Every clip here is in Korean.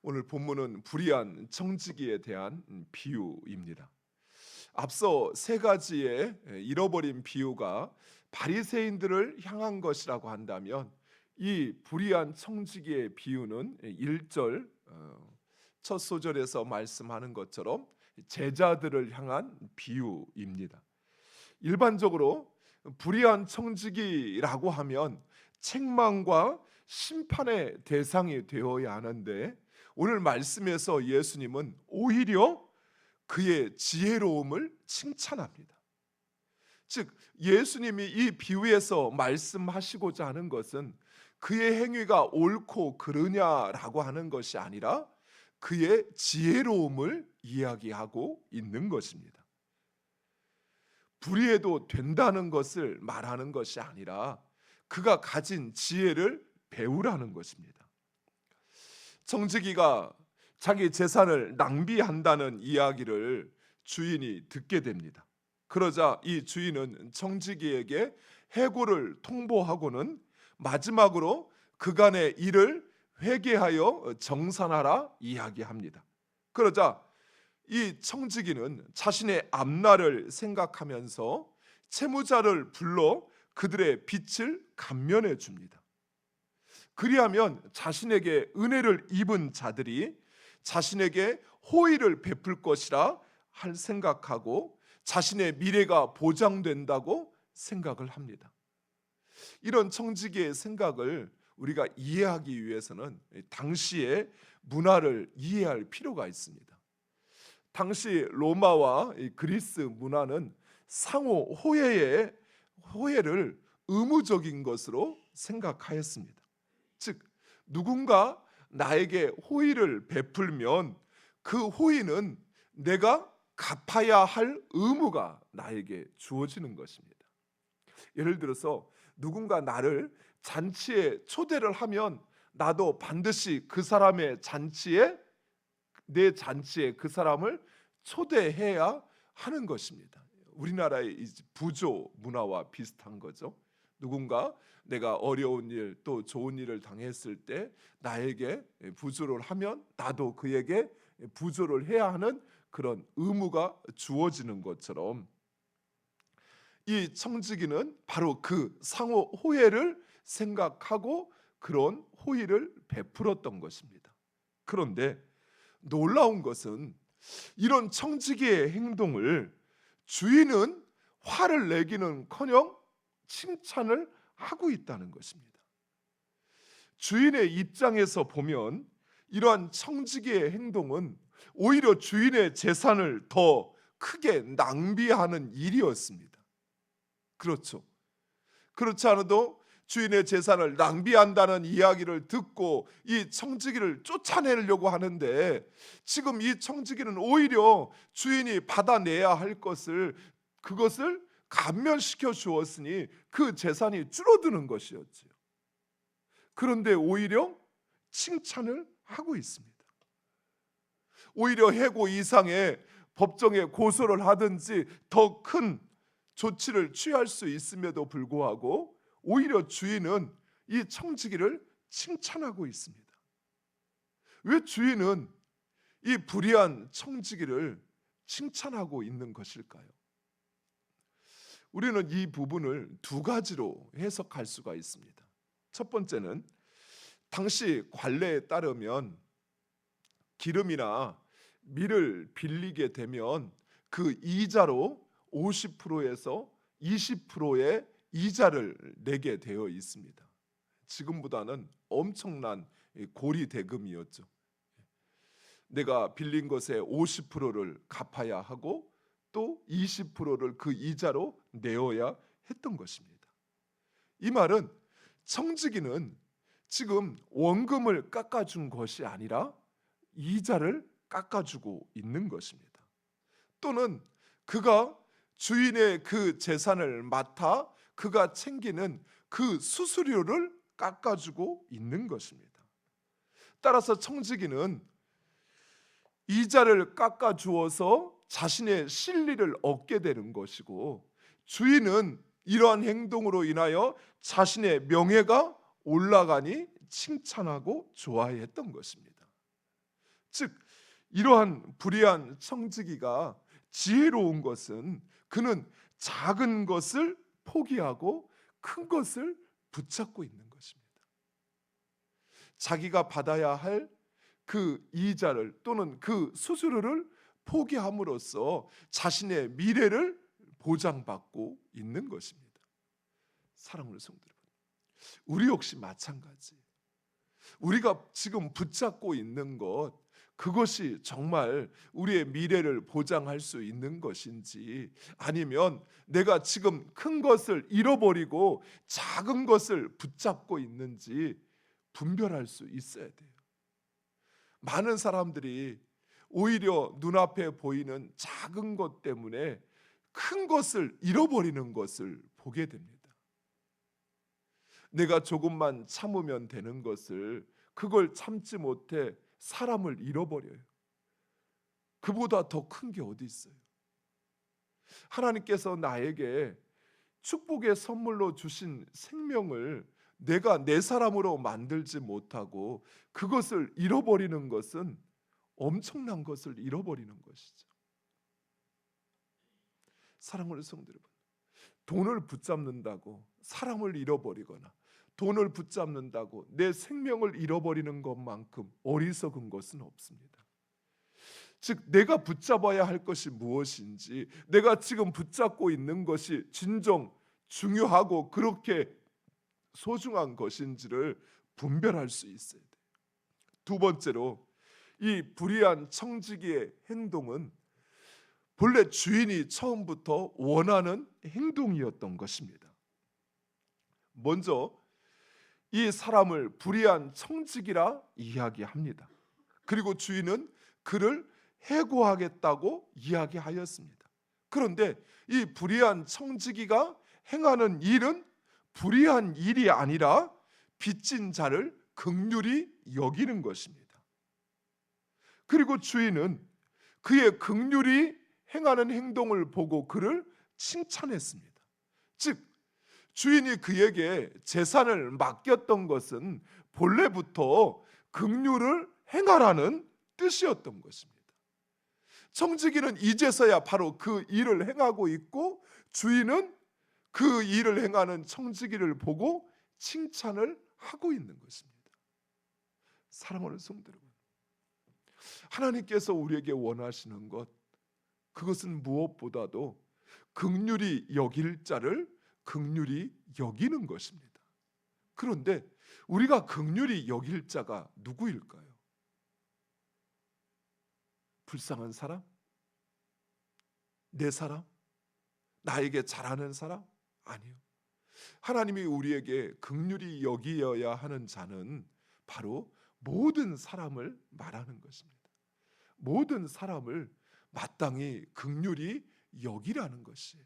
오늘 본문은 불의한 청지기에 대한 비유입니다. 앞서 세 가지의 잃어버린 비유가 바리새인들을 향한 것이라고 한다면, 이 불의한 청지기의 비유는 1절 첫 소절에서 말씀하는 것처럼 제자들을 향한 비유입니다. 일반적으로 불의한 청지기라고 하면 책망과 심판의 대상이 되어야 하는데, 오늘 말씀에서 예수님은 오히려 그의 지혜로움을 칭찬합니다. 즉, 예수님이 이 비유에서 말씀하시고자 하는 것은 그의 행위가 옳고 그르냐라고 하는 것이 아니라 그의 지혜로움을 이야기하고 있는 것입니다. 불의해도 된다는 것을 말하는 것이 아니라 그가 가진 지혜를 배우라는 것입니다. 청지기가 자기 재산을 낭비한다는 이야기를 주인이 듣게 됩니다. 그러자 이 주인은 청지기에게 해고를 통보하고는 마지막으로 그간의 일을 회개하여 정산하라 이야기합니다. 그러자 이 청지기는 자신의 앞날을 생각하면서 채무자를 불러 그들의 빚을 감면해 줍니다. 그리하면 자신에게 은혜를 입은 자들이 자신에게 호의를 베풀 것이라 할 생각하고 자신의 미래가 보장된다고 생각을 합니다. 이런 청지기의 생각을 우리가 이해하기 위해서는 당시의 문화를 이해할 필요가 있습니다. 당시 로마와 그리스 문화는 상호 호혜를 의무적인 것으로 생각하였습니다. 즉, 누군가 나에게 호의를 베풀면 그 호의는 내가 갚아야 할 의무가 나에게 주어지는 것입니다. 예를 들어서 누군가 나를 잔치에 초대를 하면 나도 반드시 그 사람의 잔치에, 내 잔치에 그 사람을 초대해야 하는 것입니다. 우리나라의 부조 문화와 비슷한 거죠. 누군가 내가 어려운 일 또 좋은 일을 당했을 때 나에게 부조를 하면 나도 그에게 부조를 해야 하는 그런 의무가 주어지는 것처럼, 이 청지기는 바로 그 상호 호혜를 생각하고 그런 호의를 베풀었던 것입니다. 그런데 놀라운 것은 이런 청지기의 행동을 주인은 화를 내기는커녕 칭찬을 하고 있다는 것입니다. 주인의 입장에서 보면 이러한 청지기의 행동은 오히려 주인의 재산을 더 크게 낭비하는 일이었습니다. 그렇죠. 그렇지 않아도 주인의 재산을 낭비한다는 이야기를 듣고 이 청지기를 쫓아내려고 하는데, 지금 이 청지기는 오히려 주인이 받아내야 할 그것을 감면시켜 주었으니 그 재산이 줄어드는 것이었지요. 그런데 오히려 칭찬을 하고 있습니다. 오히려 해고 이상의 법정에 고소를 하든지 더 큰 조치를 취할 수 있음에도 불구하고 오히려 주인은 이 청지기를 칭찬하고 있습니다. 왜 주인은 이 불의한 청지기를 칭찬하고 있는 것일까요? 우리는 이 부분을 두 가지로 해석할 수가 있습니다. 첫 번째는, 당시 관례에 따르면 기름이나 밀을 빌리게 되면 그 이자로 50%에서 20%의 이자를 내게 되어 있습니다. 지금보다는 엄청난 고리 대금이었죠. 내가 빌린 것의 50%를 갚아야 하고 또 20%를 그 이자로 내어야 했던 것입니다. 이 말은 청지기는 지금 원금을 깎아준 것이 아니라 이자를 깎아주고 있는 것입니다. 또는 그가 주인의 그 재산을 맡아 그가 챙기는 그 수수료를 깎아주고 있는 것입니다. 따라서 청지기는 이자를 깎아주어서 자신의 실리를 얻게 되는 것이고, 주인은 이러한 행동으로 인하여 자신의 명예가 올라가니 칭찬하고 좋아했던 것입니다. 즉 이러한 불의한 청지기가 지혜로운 것은 그는 작은 것을 포기하고 큰 것을 붙잡고 있는 것입니다. 자기가 받아야 할 그 이자를 또는 그 수수료를 포기함으로써 자신의 미래를 보장받고 있는 것입니다. 사랑하는 성도 여러분, 우리 역시 마찬가지. 우리가 지금 붙잡고 있는 것, 그것이 정말 우리의 미래를 보장할 수 있는 것인지, 아니면 내가 지금 큰 것을 잃어버리고 작은 것을 붙잡고 있는지 분별할 수 있어야 돼요. 많은 사람들이 오히려 눈앞에 보이는 작은 것 때문에 큰 것을 잃어버리는 것을 보게 됩니다. 내가 조금만 참으면 되는 것을 그걸 참지 못해 사람을 잃어버려요. 그보다 더 큰 게 어디 있어요? 하나님께서 나에게 축복의 선물로 주신 생명을 내가 내 사람으로 만들지 못하고 그것을 잃어버리는 것은 엄청난 것을 잃어버리는 것이죠. 사랑하는 성도 여러분, 돈을 붙잡는다고 사람을 잃어버리거나 돈을 붙잡는다고 내 생명을 잃어버리는 것만큼 어리석은 것은 없습니다. 즉 내가 붙잡아야 할 것이 무엇인지, 내가 지금 붙잡고 있는 것이 진정 중요하고 그렇게 소중한 것인지를 분별할 수 있어야 돼요. 두 번째로, 이 불의한 청지기의 행동은 본래 주인이 처음부터 원하는 행동이었던 것입니다. 먼저 이 사람을 불의한 청지기라 이야기합니다. 그리고 주인은 그를 해고하겠다고 이야기하였습니다. 그런데 이 불의한 청지기가 행하는 일은 불의한 일이 아니라 빚진 자를 긍휼히 여기는 것입니다. 그리고 주인은 그의 긍휼히 행하는 행동을 보고 그를 칭찬했습니다. 즉 주인이 그에게 재산을 맡겼던 것은 본래부터 긍휼을 행하라는 뜻이었던 것입니다. 청지기는 이제서야 바로 그 일을 행하고 있고, 주인은 그 일을 행하는 청지기를 보고 칭찬을 하고 있는 것입니다. 사랑하는 성도 여러분, 하나님께서 우리에게 원하시는 것, 그것은 무엇보다도 긍휼히 여길 자를 긍휼히 여기는 것입니다. 그런데 우리가 긍휼히 여길 자가 누구일까요? 불쌍한 사람? 내 사람? 나에게 잘하는 사람? 아니요. 하나님이 우리에게 긍휼히 여기어야 하는 자는 바로 모든 사람을 말하는 것입니다. 모든 사람을 마땅히 긍휼히 여기라는 것이에요.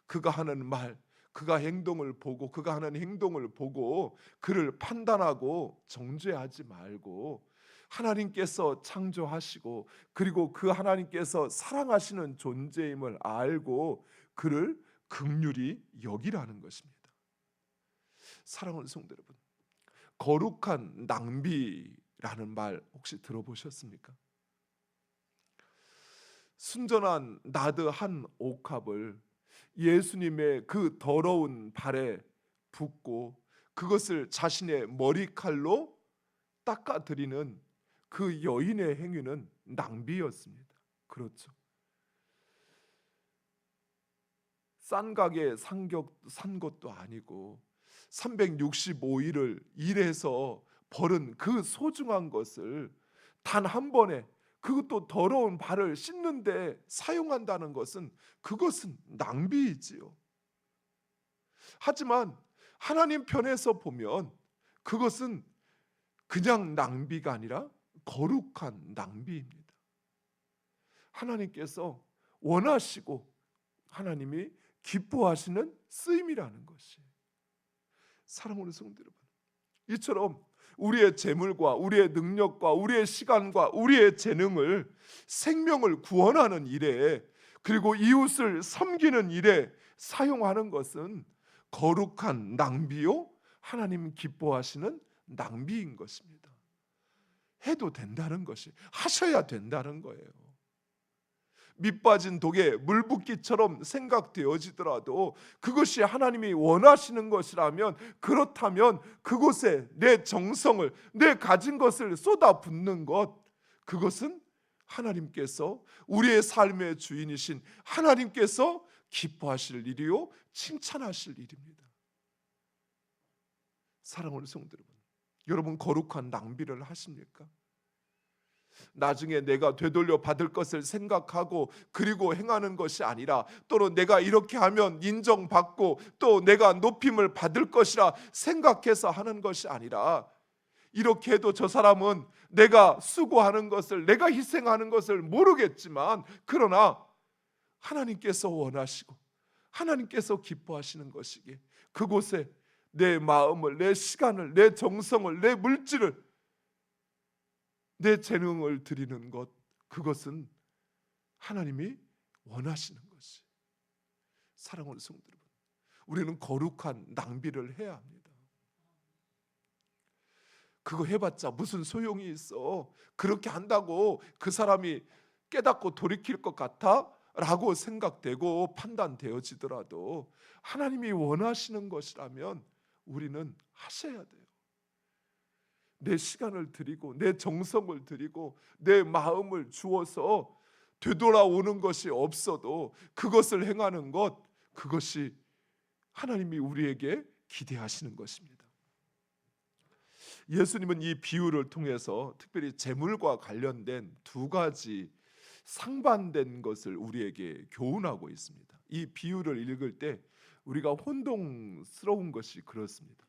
그가 하는 말, 그가 행동을 보고, 그가 하는 행동을 보고 그를 판단하고 정죄하지 말고, 하나님께서 창조하시고 그리고 그 하나님께서 사랑하시는 존재임을 알고 그를 긍휼히 여기라는 것입니다. 사랑하는 성도 여러분, 거룩한 낭비라는 말 혹시 들어보셨습니까? 순전한 나드 한 옥합을 예수님의 그 더러운 발에 붓고 그것을 자신의 머리칼로 닦아드리는 그 여인의 행위는 낭비였습니다. 그렇죠. 싼 가게에 산 것도 아니고 365일을 일해서 벌은 그 소중한 것을 단 한 번에, 그것도 더러운 발을 씻는데 사용한다는 것은, 그것은 낭비이지요. 하지만 하나님 편에서 보면 그것은 그냥 낭비가 아니라 거룩한 낭비입니다. 하나님께서 원하시고 하나님이 기뻐하시는 쓰임이라는 것이. 사랑하는 성도 여러분, 이처럼 우리의 재물과 우리의 능력과 우리의 시간과 우리의 재능을 생명을 구원하는 일에, 그리고 이웃을 섬기는 일에 사용하는 것은 거룩한 낭비요 하나님 기뻐하시는 낭비인 것입니다. 해도 된다는 것이, 하셔야 된다는 거예요. 밑 빠진 독에 물 붓기처럼 생각되어지더라도 그것이 하나님이 원하시는 것이라면, 그렇다면 그곳에 내 정성을, 내 가진 것을 쏟아붓는 것, 그것은 하나님께서, 우리의 삶의 주인이신 하나님께서 기뻐하실 일이요 칭찬하실 일입니다. 사랑하는 성도 여러분, 거룩한 낭비를 하십니까? 나중에 내가 되돌려 받을 것을 생각하고 그리고 행하는 것이 아니라, 또는 내가 이렇게 하면 인정받고 또 내가 높임을 받을 것이라 생각해서 하는 것이 아니라, 이렇게 해도 저 사람은 내가 수고하는 것을, 내가 희생하는 것을 모르겠지만, 그러나 하나님께서 원하시고 하나님께서 기뻐하시는 것이기에 그곳에 내 마음을, 내 시간을, 내 정성을, 내 물질을, 내 재능을 드리는 것, 그것은 하나님이 원하시는 것이. 사랑하는 성도 여러분, 우리는 거룩한 낭비를 해야 합니다. 그거 해봤자 무슨 소용이 있어? 그렇게 한다고 그 사람이 깨닫고 돌이킬 것 같아? 라고 생각되고 판단되어지더라도, 하나님이 원하시는 것이라면 우리는 하셔야 돼요. 내 시간을 드리고 내 정성을 드리고 내 마음을 주어서 되돌아오는 것이 없어도 그것을 행하는 것, 그것이 하나님이 우리에게 기대하시는 것입니다. 예수님은 이 비유를 통해서 특별히 재물과 관련된 두 가지 상반된 것을 우리에게 교훈하고 있습니다. 이 비유를 읽을 때 우리가 혼동스러운 것이 그렇습니다.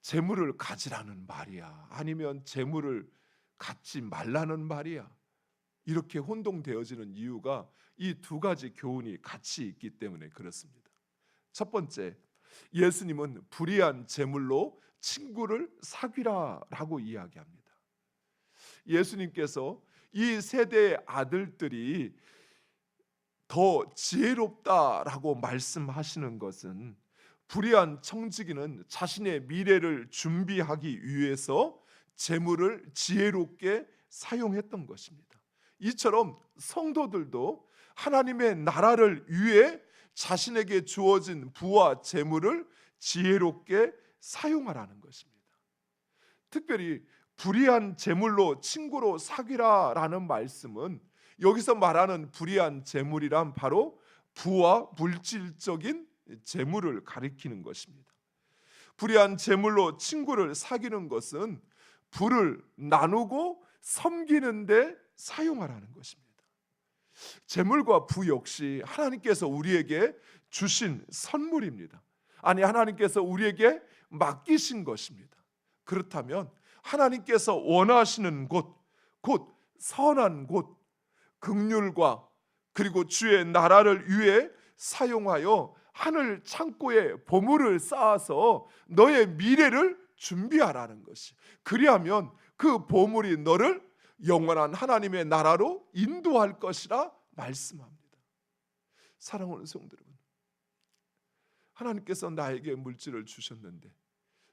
재물을 가지라는 말이야, 아니면 재물을 갖지 말라는 말이야, 이렇게 혼동되어지는 이유가 이 두 가지 교훈이 같이 있기 때문에 그렇습니다. 첫 번째, 예수님은 불의한 재물로 친구를 사귀라라고 이야기합니다. 예수님께서 이 세대의 아들들이 더 지혜롭다라고 말씀하시는 것은, 불의한 청지기는 자신의 미래를 준비하기 위해서 재물을 지혜롭게 사용했던 것입니다. 이처럼 성도들도 하나님의 나라를 위해 자신에게 주어진 부와 재물을 지혜롭게 사용하라는 것입니다. 특별히 불의한 재물로 친구로 사귀라라는 말씀은, 여기서 말하는 불의한 재물이란 바로 부와 물질적인 재물을 가리키는 것입니다. 불의한 재물로 친구를 사귀는 것은 부를 나누고 섬기는 데 사용하라는 것입니다. 재물과 부 역시 하나님께서 우리에게 주신 선물입니다. 아니, 하나님께서 우리에게 맡기신 것입니다. 그렇다면 하나님께서 원하시는 곳, 곧 선한 곳, 긍휼과 그리고 주의 나라를 위해 사용하여 하늘 창고에 보물을 쌓아서 너의 미래를 준비하라는 것이, 그리하면 그 보물이 너를 영원한 하나님의 나라로 인도할 것이라 말씀합니다. 사랑하는 성도 여러분, 하나님께서 나에게 물질을 주셨는데,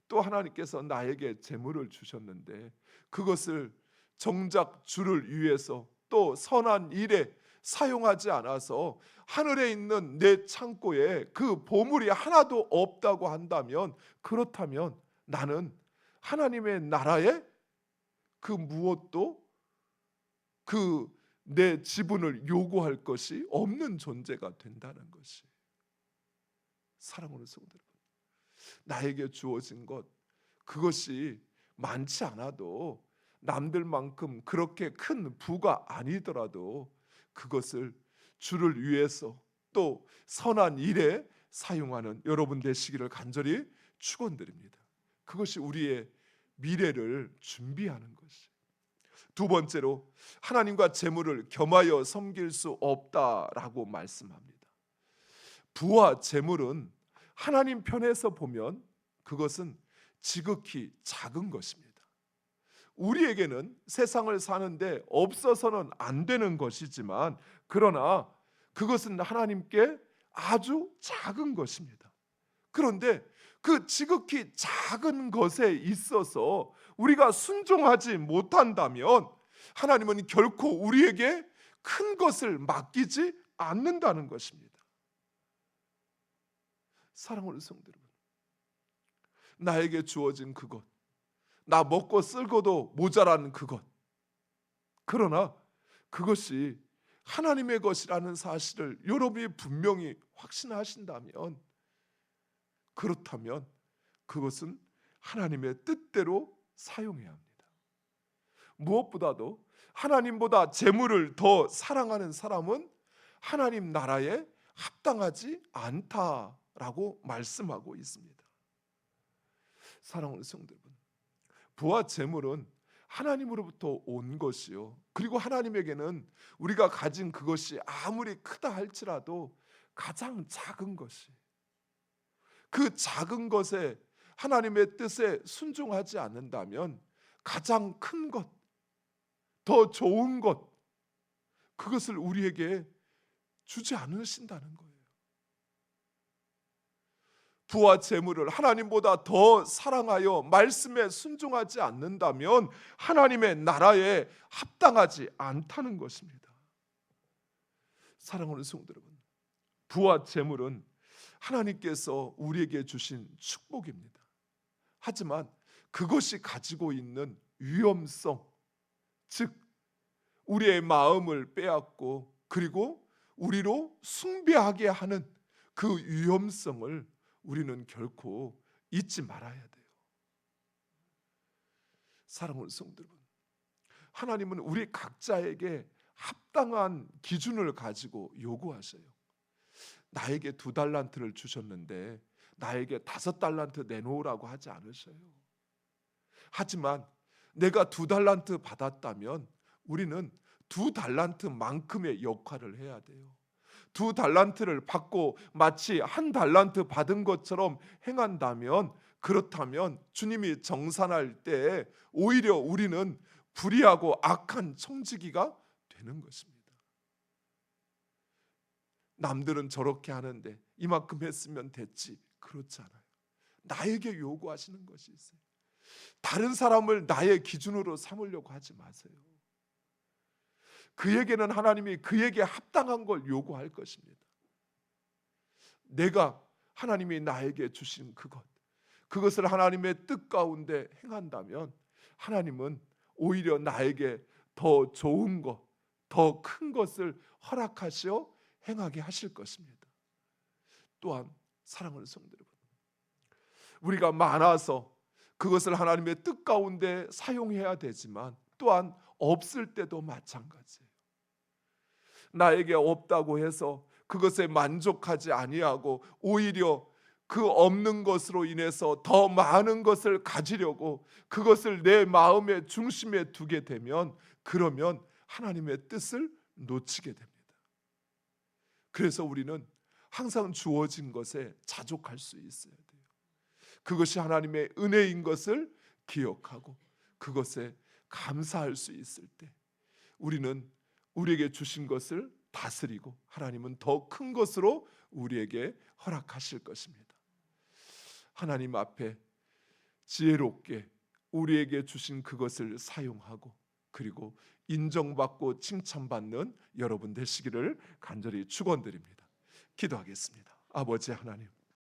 또 하나님께서 나에게 재물을 주셨는데, 그것을 정작 주를 위해서 또 선한 일에 사용하지 않아서 하늘에 있는 내 창고에 그 보물이 하나도 없다고 한다면, 그렇다면 나는 하나님의 나라에 그 무엇도 그 내 지분을 요구할 것이 없는 존재가 된다는 것이. 사랑하는 성도 여러분, 나에게 주어진 것, 그것이 많지 않아도, 남들만큼 그렇게 큰 부가 아니더라도 그것을 주를 위해서 또 선한 일에 사용하는 여러분 되시기를 간절히 축원드립니다. 그것이 우리의 미래를 준비하는 것이. 두 번째로, 하나님과 재물을 겸하여 섬길 수 없다라고 말씀합니다. 부와 재물은 하나님 편에서 보면 그것은 지극히 작은 것입니다. 우리에게는 세상을 사는데 없어서는 안 되는 것이지만, 그러나 그것은 하나님께 아주 작은 것입니다. 그런데 그 지극히 작은 것에 있어서 우리가 순종하지 못한다면 하나님은 결코 우리에게 큰 것을 맡기지 않는다는 것입니다. 사랑하는 성도 여러분, 나에게 주어진 그것, 나 먹고 쓸고도 모자란 그것, 그러나 그것이 하나님의 것이라는 사실을 여러분이 분명히 확신하신다면, 그렇다면 그것은 하나님의 뜻대로 사용해야 합니다. 무엇보다도 하나님보다 재물을 더 사랑하는 사람은 하나님 나라에 합당하지 않다라고 말씀하고 있습니다. 사랑하는 성도 여러분, 부와 재물은 하나님으로부터 온 것이요, 그리고 하나님에게는 우리가 가진 그것이 아무리 크다 할지라도 가장 작은 것이, 그 작은 것에 하나님의 뜻에 순종하지 않는다면 가장 큰 것, 더 좋은 것, 그것을 우리에게 주지 않으신다는 거예요. 부와 재물을 하나님보다 더 사랑하여 말씀에 순종하지 않는다면 하나님의 나라에 합당하지 않다는 것입니다. 사랑하는 성도 여러분, 부와 재물은 하나님께서 우리에게 주신 축복입니다. 하지만 그것이 가지고 있는 위험성, 즉 우리의 마음을 빼앗고 그리고 우리로 숭배하게 하는 그 위험성을 우리는 결코 잊지 말아야 돼요. 사랑하는 성도 여러분, 하나님은 우리 각자에게 합당한 기준을 가지고 요구하셔요. 나에게 2달란트를 주셨는데 나에게 5달란트 내놓으라고 하지 않으셔요. 하지만 내가 2달란트 받았다면 우리는 2달란트만큼의 역할을 해야 돼요. 2달란트를 받고 마치 1달란트 받은 것처럼 행한다면, 그렇다면 주님이 정산할 때 오히려 우리는 불의하고 악한 청지기가 되는 것입니다. 남들은 저렇게 하는데 이만큼 했으면 됐지, 그렇지 않아요. 나에게 요구하시는 것이 있어요. 다른 사람을 나의 기준으로 삼으려고 하지 마세요. 그에게는 하나님이 그에게 합당한 걸 요구할 것입니다. 내가 하나님이 나에게 주신 그것을 하나님의 뜻 가운데 행한다면 하나님은 오히려 나에게 더 좋은 것, 더 큰 것을 허락하시어 행하게 하실 것입니다. 또한 사랑하는 성도 여러분, 우리가 많아서 그것을 하나님의 뜻 가운데 사용해야 되지만 또한 없을 때도 마찬가지예요. 나에게 없다고 해서 그것에 만족하지 아니하고 오히려 그 없는 것으로 인해서 더 많은 것을 가지려고 그것을 내 마음의 중심에 두게 되면, 그러면 하나님의 뜻을 놓치게 됩니다. 그래서 우리는 항상 주어진 것에 자족할 수 있어야 돼요. 그것이 하나님의 은혜인 것을 기억하고 그것에 감사할 수 있을 때 우리는 우리에게 주신 것을 다스리고 하나님은 더 큰 것으로 우리에게 허락하실 것입니다. 하나님 앞에 지혜롭게 우리에게 주신 그것을 사용하고 그리고 인정받고 칭찬받는 여러분 되시기를 간절히 축원드립니다. 기도하겠습니다. 아버지 하나님,